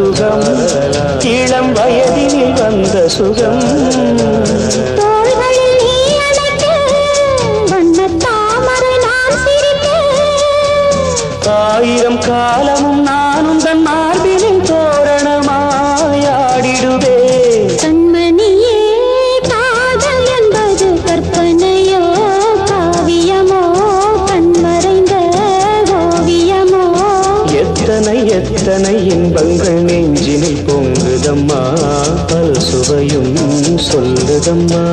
சுகம் இளம் வயதினில் வந்த சுகம் ஆயிரம் காலமும் நானும் தன் மார்பினின் தோரணமாயாடிடுவே கண்மணியே காதல் என்பது கற்பனையோ காவியமோ கண்மறைந்த ஓவியமோ எத்தனை எத்தனை இன்பங்கள் நெஞ்சினில் பொங்குதம்மா பல் சுவையும் சொல்லுதம்மா